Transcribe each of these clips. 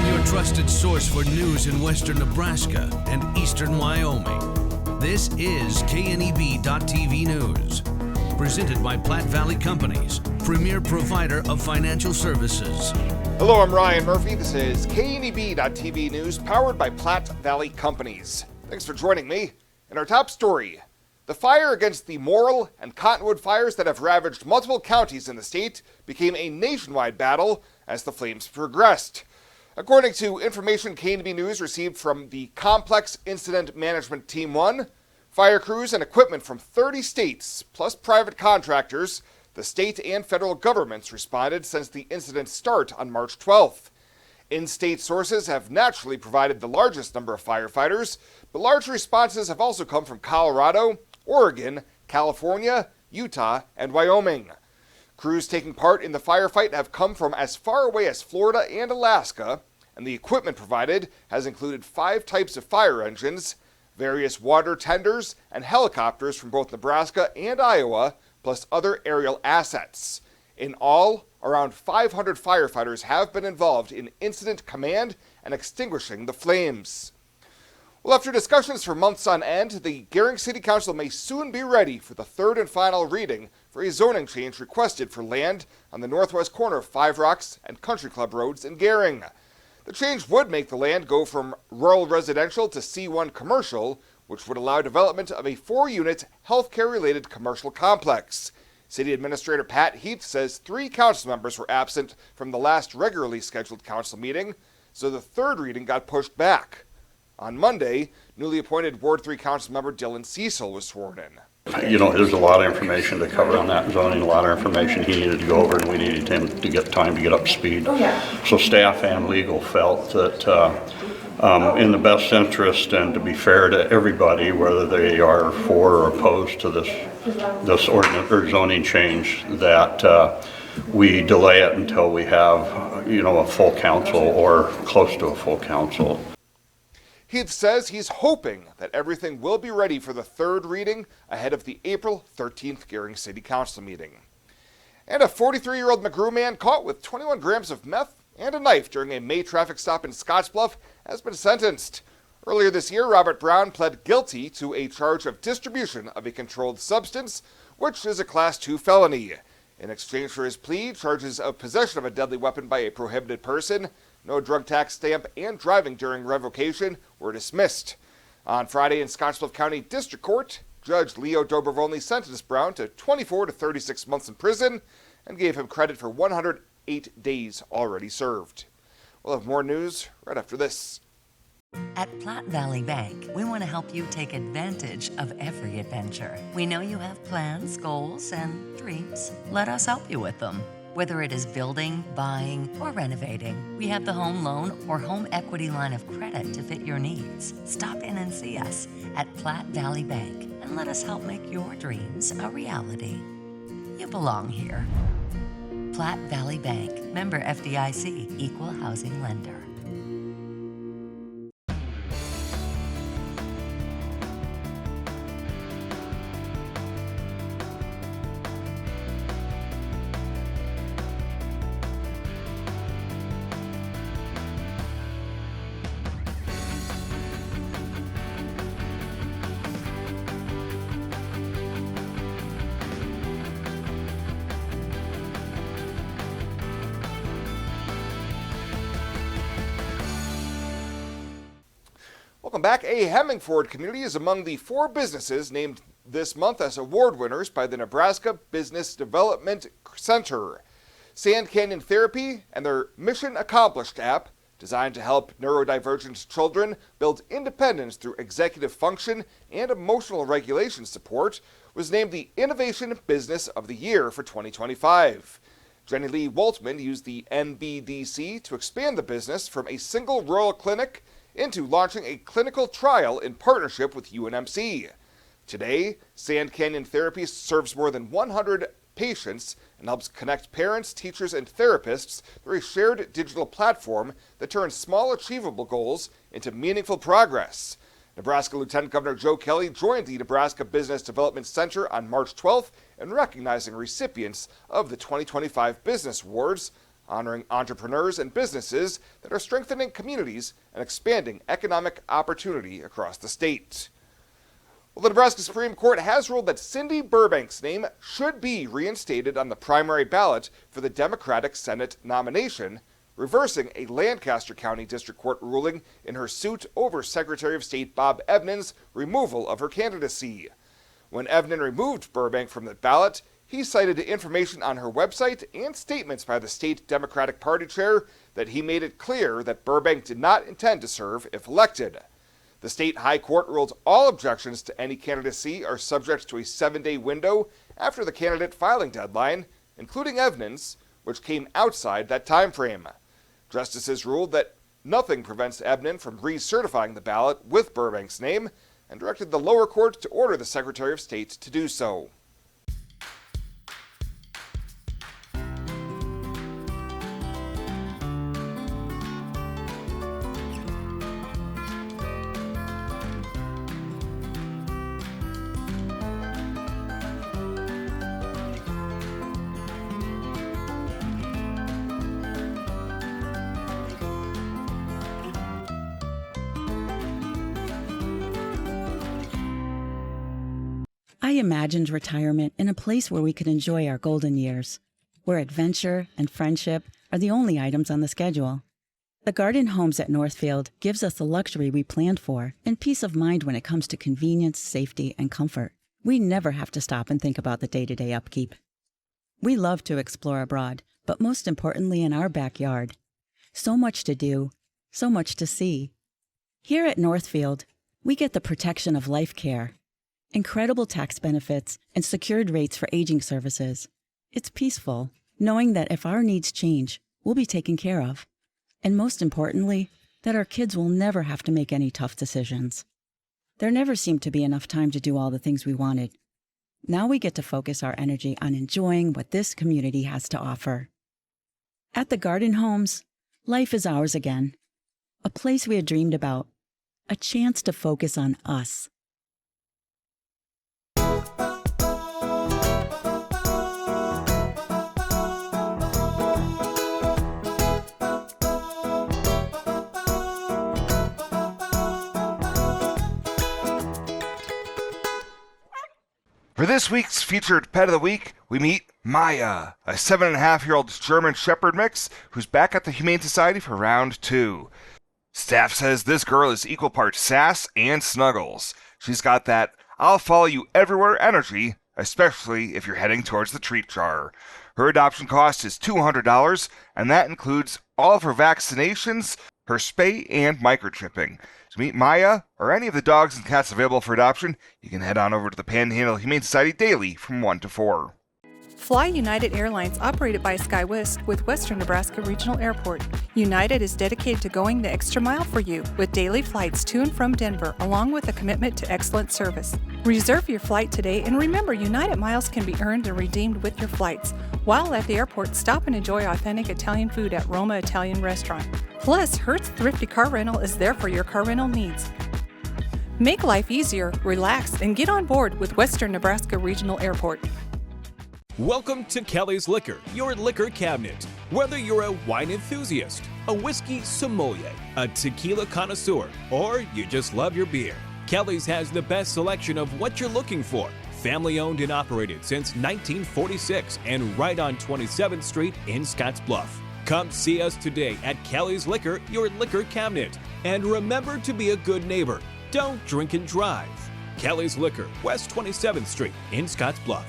your trusted source for news in western Nebraska and eastern Wyoming. This is KNEB.TV News. Presented by Platte Valley Companies, premier provider of financial services. Hello, I'm Ryan Murphy. This is KNEB.TV News, powered by Platte Valley Companies. Thanks for joining me. In our top story, the fire against the Morrill and Cottonwood fires that have ravaged multiple counties in the state became a nationwide battle as the flames progressed. According to information KNEB News received from the Complex Incident Management Team 1, fire crews and equipment from 30 states, plus private contractors, the state and federal governments responded since the incident's start on March 12th. In-state sources have naturally provided the largest number of firefighters, but large responses have also come from Colorado, Oregon, California, Utah, and Wyoming. Crews taking part in the firefight have come from as far away as Florida and Alaska, and the equipment provided has included 5 types of fire engines, various water tenders, and helicopters from both Nebraska and Iowa, plus other aerial assets. In all, around 500 firefighters have been involved in incident command and extinguishing the flames. Well, after discussions for months on end, the Gering City Council may soon be ready for the third and final reading for a zoning change requested for land on the northwest corner of Five Rocks and Country Club Roads in Gering. The change would make the land go from rural residential to C1 commercial, which would allow development of a 4-unit healthcare-related commercial complex. City Administrator Pat Heath says 3 council members were absent from the last regularly scheduled council meeting, so the third reading got pushed back. On Monday, newly appointed Ward 3 council member Dylan Cecil was sworn in. You know, there's a lot of information to cover on that zoning, a lot of information he needed to go over, and we needed him to get time to get up to speed. So staff and legal felt that in the best interest and to be fair to everybody, whether they are for or opposed to this ordinance or zoning change, that we delay it until we have, a full council or close to a full council. Heath says he's hoping that everything will be ready for the third reading ahead of the April 13th Gering City Council meeting. And a 43-year-old McGrew man caught with 21 grams of meth and a knife during a May traffic stop in Scottsbluff has been sentenced. Earlier this year, Robert Brown pled guilty to a charge of distribution of a controlled substance, which is a Class 2 felony. In exchange for his plea, charges of possession of a deadly weapon by a prohibited person, no drug tax stamp, and driving during revocation were dismissed. On Friday in Scottsbluff County District Court, Judge Leo Dobrovony sentenced Brown to 24 to 36 months in prison and gave him credit for 108 days already served. We'll have more news right after this. At Platte Valley Bank, we want to help you take advantage of every adventure. We know you have plans, goals, and dreams. Let us help you with them. Whether it is building, buying, or renovating, we have the home loan or home equity line of credit to fit your needs. Stop in and see us at Platte Valley Bank and let us help make your dreams a reality. You belong here. Platte Valley Bank, member FDIC, equal housing lender. Welcome back. A Hemmingford community is among the 4 businesses named this month as award winners by the Nebraska Business Development Center. Sand Canyon Therapy and their Mission Accomplished app, designed to help neurodivergent children build independence through executive function and emotional regulation support, was named the Innovation Business of the Year for 2025. Jenny Lee Waltman used the NBDC to expand the business from a single rural clinic into launching a clinical trial in partnership with UNMC. Today, Sand Canyon Therapy serves more than 100 patients and helps connect parents, teachers, and therapists through a shared digital platform that turns small, achievable goals into meaningful progress. Nebraska Lieutenant Governor Joe Kelly joined the Nebraska Business Development Center on March 12th in recognizing recipients of the 2025 Business Awards, honoring entrepreneurs and businesses that are strengthening communities and expanding economic opportunity across the state. Well, the Nebraska Supreme Court has ruled that Cindy Burbank's name should be reinstated on the primary ballot for the Democratic Senate nomination, reversing a Lancaster County District Court ruling in her suit over Secretary of State Bob Evnin's removal of her candidacy. When Evnin removed Burbank from the ballot, he cited information on her website and statements by the state Democratic Party chair that he made it clear that Burbank did not intend to serve if elected. The state high court ruled all objections to any candidacy are subject to a 7-day window after the candidate filing deadline, including Evnin's, which came outside that time frame. Justices ruled that nothing prevents Evnin from recertifying the ballot with Burbank's name and directed the lower court to order the Secretary of State to do so. I imagined retirement in a place where we could enjoy our golden years, where adventure and friendship are the only items on the schedule. The Garden Homes at Northfield gives us the luxury we planned for and peace of mind when it comes to convenience, safety, and comfort. We never have to stop and think about the day-to-day upkeep. We love to explore abroad, but most importantly in our backyard. So much to do, so much to see. Here at Northfield, we get the protection of life care, incredible tax benefits, and secured rates for aging services. It's peaceful, knowing that if our needs change, we'll be taken care of. And most importantly, that our kids will never have to make any tough decisions. There never seemed to be enough time to do all the things we wanted. Now we get to focus our energy on enjoying what this community has to offer. At the Garden Homes, life is ours again. A place we had dreamed about. A chance to focus on us. For this week's featured Pet of the Week, we meet Maya, a 7.5-year-old German Shepherd mix who's back at the Humane Society for round 2. Staff says this girl is equal parts sass and snuggles. She's got that I'll follow you everywhere energy, especially if you're heading towards the treat jar. Her adoption cost is $200, and that includes all of her vaccinations, her spay, and microchipping. To meet Maya, or any of the dogs and cats available for adoption, you can head on over to the Panhandle Humane Society daily from 1 to 4. Fly United Airlines, operated by SkyWest with Western Nebraska Regional Airport. United is dedicated to going the extra mile for you with daily flights to and from Denver, along with a commitment to excellent service. Reserve your flight today, and remember, United miles can be earned and redeemed with your flights. While at the airport, stop and enjoy authentic Italian food at Roma Italian Restaurant. Plus, Hertz Thrifty Car Rental is there for your car rental needs. Make life easier, relax, and get on board with Western Nebraska Regional Airport. Welcome to Kelly's Liquor, your liquor cabinet. Whether you're a wine enthusiast, a whiskey sommelier, a tequila connoisseur, or you just love your beer, Kelly's has the best selection of what you're looking for. Family owned and operated since 1946 and right on 27th Street in Scottsbluff. Come see us today at Kelly's Liquor, your liquor cabinet. And remember to be a good neighbor. Don't drink and drive. Kelly's Liquor, West 27th Street in Scottsbluff.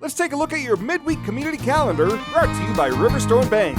Let's take a look at your midweek community calendar, brought to you by Riverstone Bank.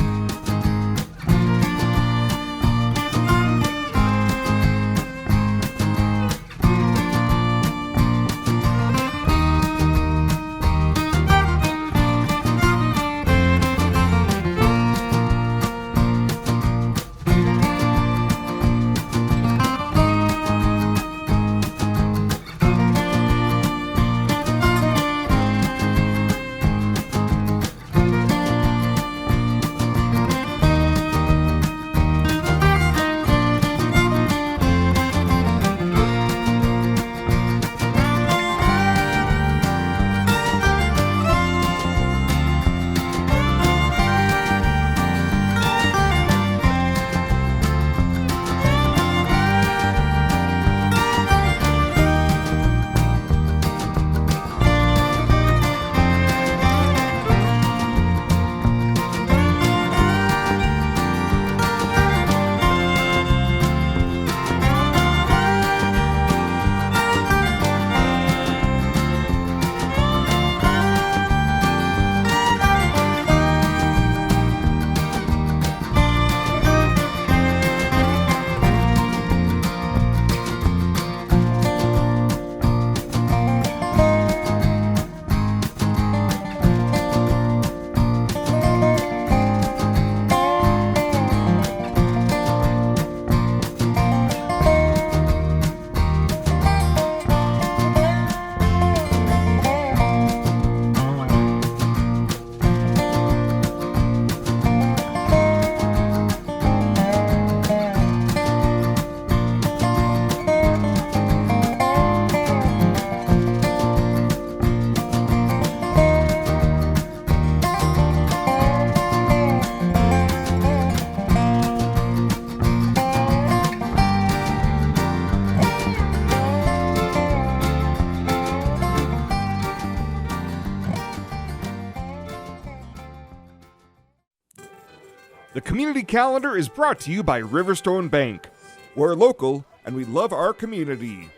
The community calendar is brought to you by Riverstone Bank. We're local and we love our community.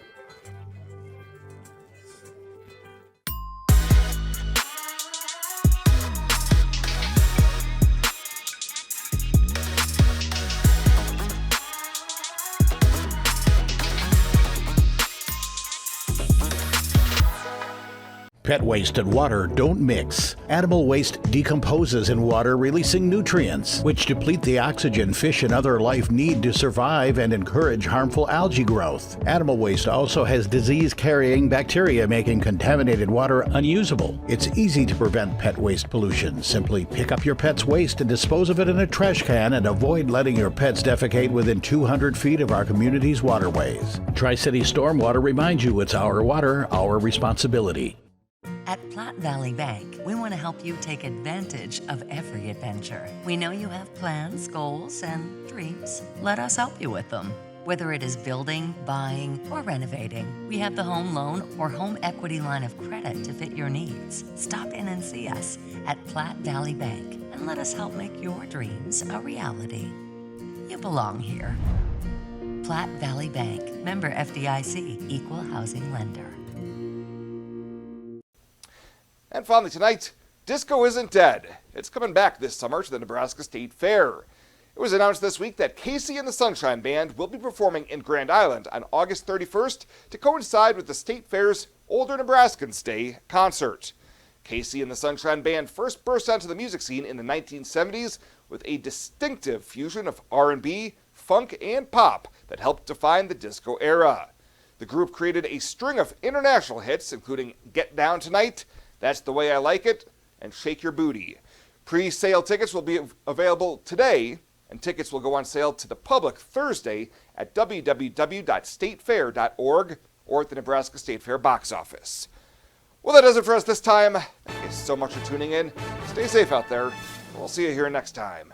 Pet waste and water don't mix. Animal waste decomposes in water, releasing nutrients, which deplete the oxygen fish and other life need to survive and encourage harmful algae growth. Animal waste also has disease-carrying bacteria, making contaminated water unusable. It's easy to prevent pet waste pollution. Simply pick up your pet's waste and dispose of it in a trash can, and avoid letting your pets defecate within 200 feet of our community's waterways. Tri-City Stormwater reminds you it's our water, our responsibility. At Platte Valley Bank, we want to help you take advantage of every adventure. We know you have plans, goals, and dreams. Let us help you with them. Whether it is building, buying, or renovating, we have the home loan or home equity line of credit to fit your needs. Stop in and see us at Platte Valley Bank and let us help make your dreams a reality. You belong here. Platte Valley Bank, member FDIC, equal housing lender. And finally tonight, disco isn't dead. It's coming back this summer to the Nebraska State Fair. It was announced this week that Casey and the Sunshine Band will be performing in Grand Island on August 31st to coincide with the State Fair's Older Nebraskans Day concert. Casey and the Sunshine Band first burst onto the music scene in the 1970s with a distinctive fusion of R&B, funk, and pop that helped define the disco era. The group created a string of international hits, including Get Down Tonight, That's the Way I Like It, and Shake Your Booty. Pre-sale tickets will be available today, and tickets will go on sale to the public Thursday at www.statefair.org or at the Nebraska State Fair box office. Well, that does it for us this time. Thank you so much for tuning in. Stay safe out there, and we'll see you here next time.